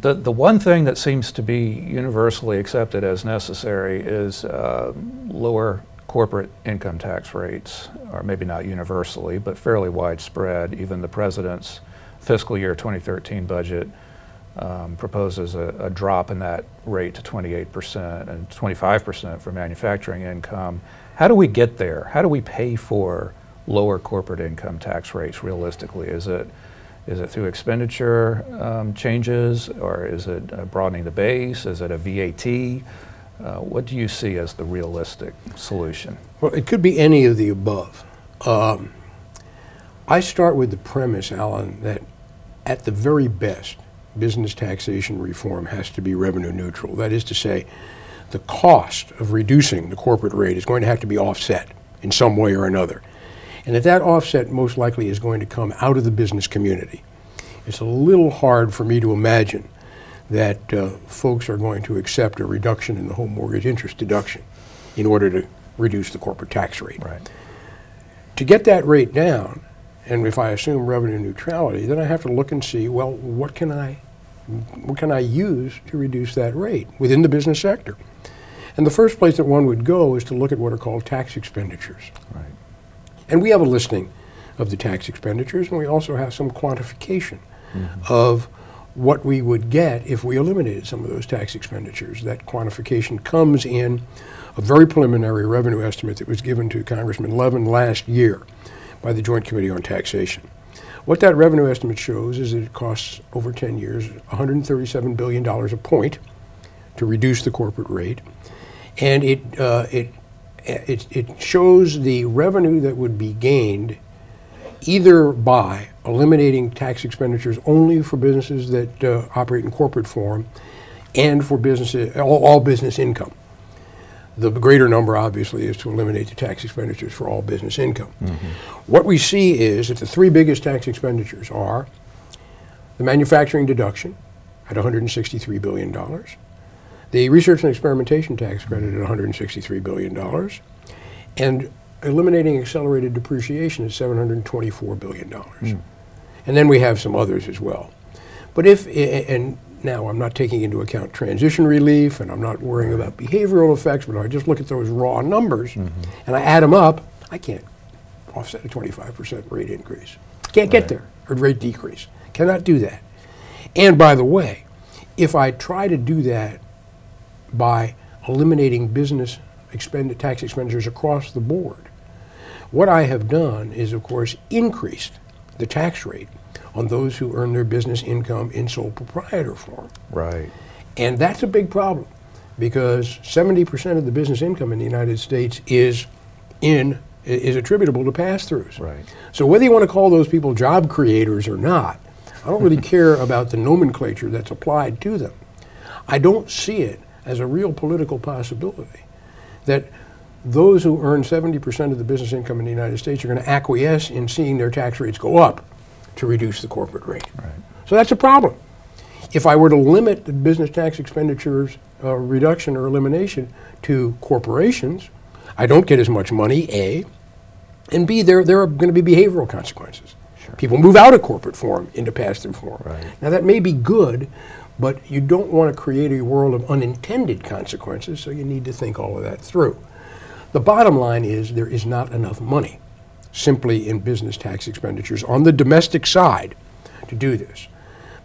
The one thing that seems to be universally accepted as necessary is lower corporate income tax rates, or maybe not universally, but fairly widespread. Even the president's fiscal year 2013 budget proposes a drop in that rate to 28% and 25% for manufacturing income. How do we get there? How do we pay for lower corporate income tax rates realistically? Is it through expenditure changes, or is it broadening the base? Is it a VAT? What do you see as the realistic solution? Well, it could be any of the above. I start with the premise, Alan, that at the very best, business taxation reform has to be revenue neutral. That is to say, the cost of reducing the corporate rate is going to have to be offset in some way or another. And that offset most likely is going to come out of the business community. It's a little hard for me to imagine that folks are going to accept a reduction in the home mortgage interest deduction in order to reduce the corporate tax rate. Right. To get that rate down, and if I assume revenue neutrality, then I have to look and see, well, what can I use to reduce that rate within the business sector? And the first place that one would go is to look at what are called tax expenditures. Right. And we have a listing of the tax expenditures, and we also have some quantification of what we would get if we eliminated some of those tax expenditures. That quantification comes in a very preliminary revenue estimate that was given to Congressman Levin last year by the Joint Committee on Taxation. What that revenue estimate shows is that it costs over 10 years $137 billion a point to reduce the corporate rate, and it shows the revenue that would be gained either by eliminating tax expenditures only for businesses that operate in corporate form and for businesses, all business income. The greater number, obviously, is to eliminate the tax expenditures for all business income. What we see is that the three biggest tax expenditures are the manufacturing deduction at $163 billion, the research and experimentation tax credit at $163 billion, and eliminating accelerated depreciation at $724 billion. And then we have some others as well. But and now I'm not taking into account transition relief, and I'm not worrying about behavioral effects, but I just look at those raw numbers and I add them up, I can't offset a 25% rate increase. Can't get there, or rate decrease. Cannot do that. And by the way, if I try to do that by eliminating business tax expenditures across the board, what I have done is, of course, increased the tax rate on those who earn their business income in sole proprietor form. Right. And that's a big problem, because 70% of the business income in the United States is attributable to pass-throughs. Right. So whether you want to call those people job creators or not, I don't really care about the nomenclature that's applied to them. I don't see it as a real political possibility that those who earn 70% of the business income in the United States are going to acquiesce in seeing their tax rates go up to reduce the corporate rate. Right. So that's a problem. If I were to limit the business tax expenditures reduction or elimination to corporations, I don't get as much money, A, and B, there are going to be behavioral consequences. Sure. People move out of corporate form into pass-through form. Right. Now that may be good, but you don't want to create a world of unintended consequences, so you need to think all of that through. The bottom line is there is not enough money simply in business tax expenditures on the domestic side to do this.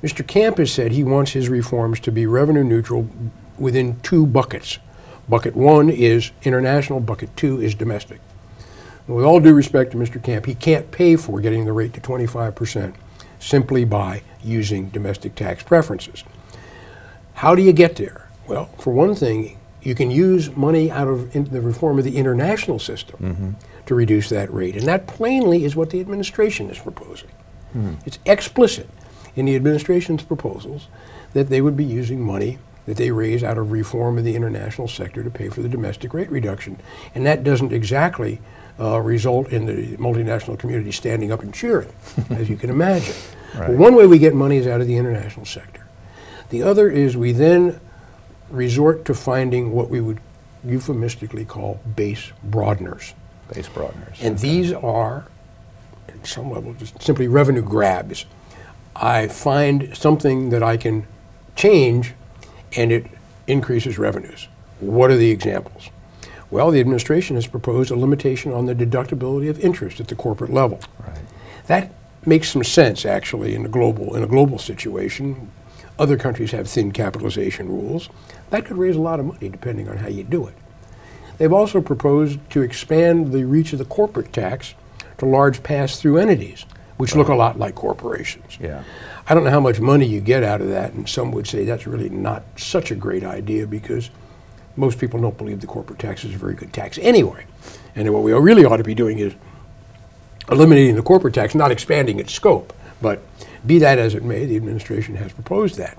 Mr. Camp has said he wants his reforms to be revenue neutral within two buckets. Bucket one is international, bucket two is domestic. And with all due respect to Mr. Camp, he can't pay for getting the rate to 25% simply by using domestic tax preferences. How do you get there? Well, for one thing, you can use money out of the reform of the international system to reduce that rate. And that plainly is what the administration is proposing. It's explicit in the administration's proposals that they would be using money that they raise out of reform of the international sector to pay for the domestic rate reduction. And that doesn't exactly result in the multinational community standing up and cheering, as you can imagine. Right. But one way we get money is out of the international sector. The other is we then resort to finding what we would euphemistically call base broadeners. Base broadeners. And these are, at some level, just simply revenue grabs. I find something that I can change and it increases revenues. What are the examples? Well, the administration has proposed a limitation on the deductibility of interest at the corporate level. Right. That makes some sense, actually, in a global situation. Other countries have thin capitalization rules. That could raise a lot of money depending on how you do it. They've also proposed to expand the reach of the corporate tax to large pass-through entities, which look a lot like corporations. Yeah. I don't know how much money you get out of that, and some would say that's really not such a great idea because most people don't believe the corporate tax is a very good tax anyway. And what we really ought to be doing is eliminating the corporate tax, not expanding its scope. But be that as it may, the administration has proposed that.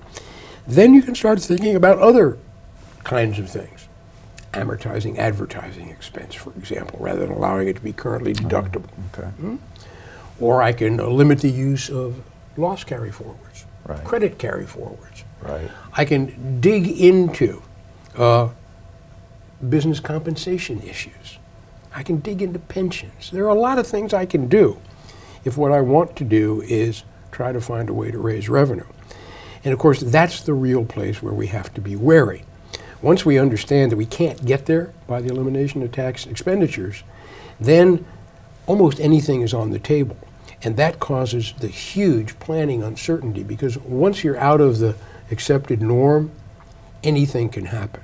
Then you can start thinking about other kinds of things. Amortizing advertising expense, for example, rather than allowing it to be currently deductible. Okay. Or I can limit the use of loss carry-forwards, Right. credit carry-forwards. Right. I can dig into business compensation issues. I can dig into pensions. There are a lot of things I can do if what I want to do is try to find a way to raise revenue. And of course, that's the real place where we have to be wary. Once we understand that we can't get there by the elimination of tax expenditures, then almost anything is on the table. And that causes the huge planning uncertainty because once you're out of the accepted norm, anything can happen.